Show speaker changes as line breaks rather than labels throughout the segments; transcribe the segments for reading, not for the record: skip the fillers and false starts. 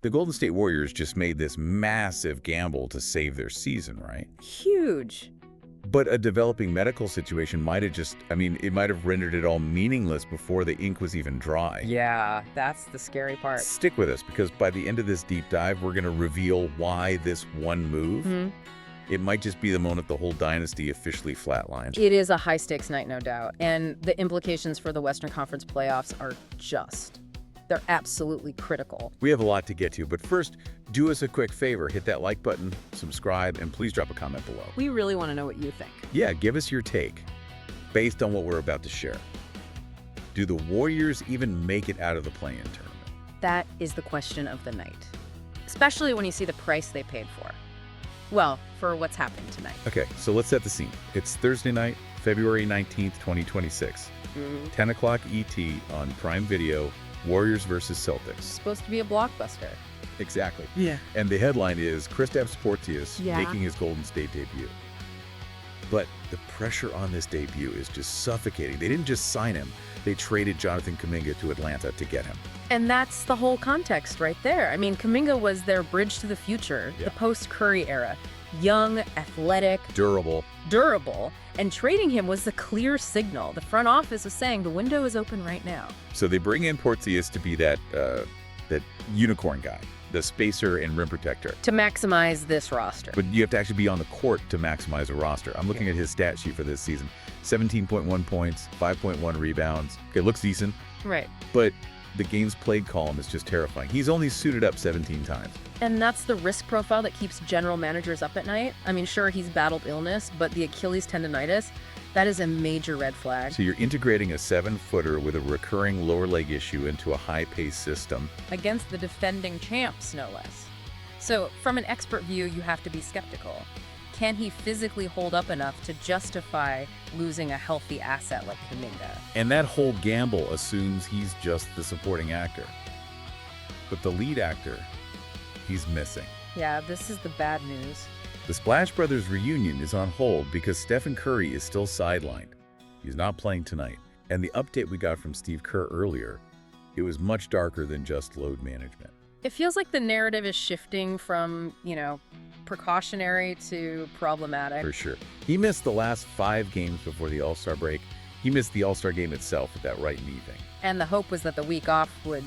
The Golden State Warriors just made this massive gamble to save their season, right?
Huge.
But a developing medical situation might have it might have rendered it all meaningless before the ink was even dry.
Yeah, that's the scary part.
Stick with us, because by the end of this deep dive, we're going to reveal why this one move, it might just be the moment the whole dynasty officially flatlined.
It is a high-stakes night, no doubt. And the implications for the Western Conference playoffs are they're absolutely critical.
We have a lot to get to, but first, do us a quick favor. Hit that like button, subscribe, and please drop a comment below.
We really want to know what you think.
Yeah, give us your take based on what we're about to share. Do the Warriors even make it out of the play-in tournament?
That is the question of the night, especially when you see the price they paid for. Well, for what's happening tonight.
Okay, so let's set the scene. It's Thursday night, February 19th, 2026. 10 o'clock ET on Prime Video, Warriors versus Celtics.
Supposed to be a blockbuster.
Exactly.
Yeah.
And the headline is Kristaps Porziņģis
Yeah.
making his Golden State debut. But the pressure on this debut is just suffocating. They didn't just sign him. They traded Jonathan Kuminga to Atlanta to get him.
And that's the whole context right there. I mean, Kuminga was their bridge to the future,
Yeah.
the post-Curry era. Young, athletic,
Durable.
and trading him was the clear signal. The front office was saying the window is open right now.
So they bring in Porziņģis to be that unicorn guy, the spacer and rim protector.
To maximize this roster.
But you have to actually be on the court to maximize a roster. I'm looking at his stat sheet for this season. 17.1 points, 5.1 rebounds. Okay, looks decent.
Right.
But the games played column is just terrifying. He's only suited up 17 times.
And that's the risk profile that keeps general managers up at night. I mean, sure, he's battled illness, but the Achilles tendonitis, that is a major red flag.
So you're integrating a 7-footer with a recurring lower leg issue into a high-paced system.
Against the defending champs, no less. So from an expert view, you have to be skeptical. Can he physically hold up enough to justify losing a healthy asset like Kuminga?
And that whole gamble assumes he's just the supporting actor. But the lead actor, he's missing.
Yeah, this is the bad news.
The Splash Brothers reunion is on hold because Stephen Curry is still sidelined. He's not playing tonight. And the update we got from Steve Kerr earlier, it was much darker than just load management.
It feels like the narrative is shifting from, precautionary to problematic.
For sure. He missed the last 5 games before the All-Star break. He missed the All-Star game itself with that right knee thing.
And the hope was that the week off would,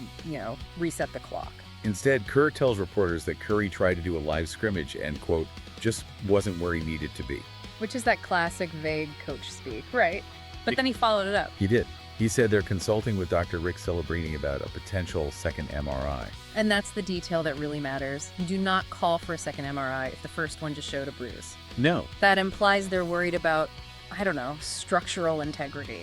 reset the clock.
Instead, Kerr tells reporters that Curry tried to do a live scrimmage and, quote, just wasn't where he needed to be.
Which is that classic vague coach speak, right? But then he followed it up.
He did. He said they're consulting with Dr. Rick Celebrini about a potential second MRI.
And that's the detail that really matters. You do not call for a second MRI if the first one just showed a bruise.
No.
That implies they're worried about, structural integrity.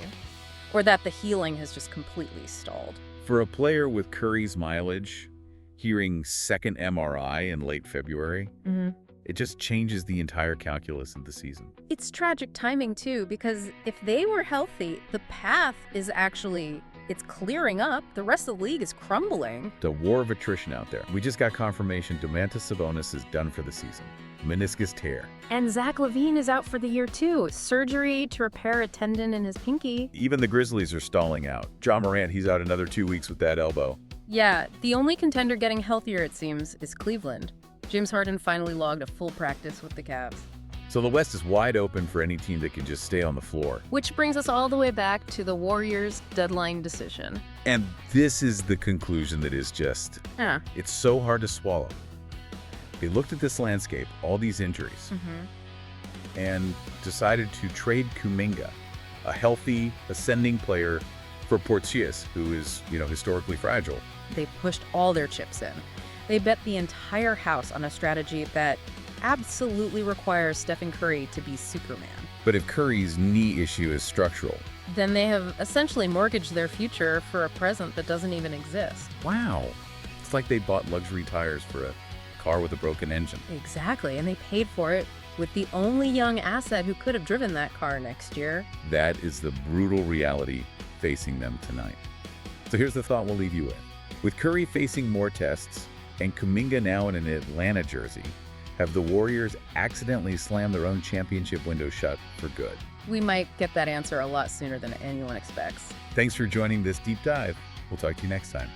Or that the healing has just completely stalled.
For a player with Curry's mileage, hearing second MRI in late February, it just changes the entire calculus of the season.
It's tragic timing, too, because if they were healthy, the path is it's clearing up. The rest of the league is crumbling.
The war of attrition out there. We just got confirmation Domantas Sabonis is done for the season. Meniscus tear.
And Zach LaVine is out for the year, too. Surgery to repair a tendon in his pinky.
Even the Grizzlies are stalling out. Ja Morant, he's out another 2 weeks with that elbow.
Yeah, the only contender getting healthier, it seems, is Cleveland. James Harden finally logged a full practice with the Cavs.
So the West is wide open for any team that can just stay on the floor.
Which brings us all the way back to the Warriors' deadline decision.
And this is the conclusion that is just, it's so hard to swallow. They looked at this landscape, all these injuries, and decided to trade Kuminga, a healthy, ascending player, for Porziņģis, who is, historically fragile.
They pushed all their chips in. They bet the entire house on a strategy that absolutely requires Stephen Curry to be Superman.
But if Curry's knee issue is structural,
then they have essentially mortgaged their future for a present that doesn't even exist.
Wow. It's like they bought luxury tires for a car with a broken engine.
Exactly, and they paid for it with the only young asset who could have driven that car next year.
That is the brutal reality facing them tonight. So here's the thought we'll leave you with. With Curry facing more tests, and Kuminga now in an Atlanta jersey, have the Warriors accidentally slammed their own championship window shut for good?
We might get that answer a lot sooner than anyone expects.
Thanks for joining this deep dive. We'll talk to you next time.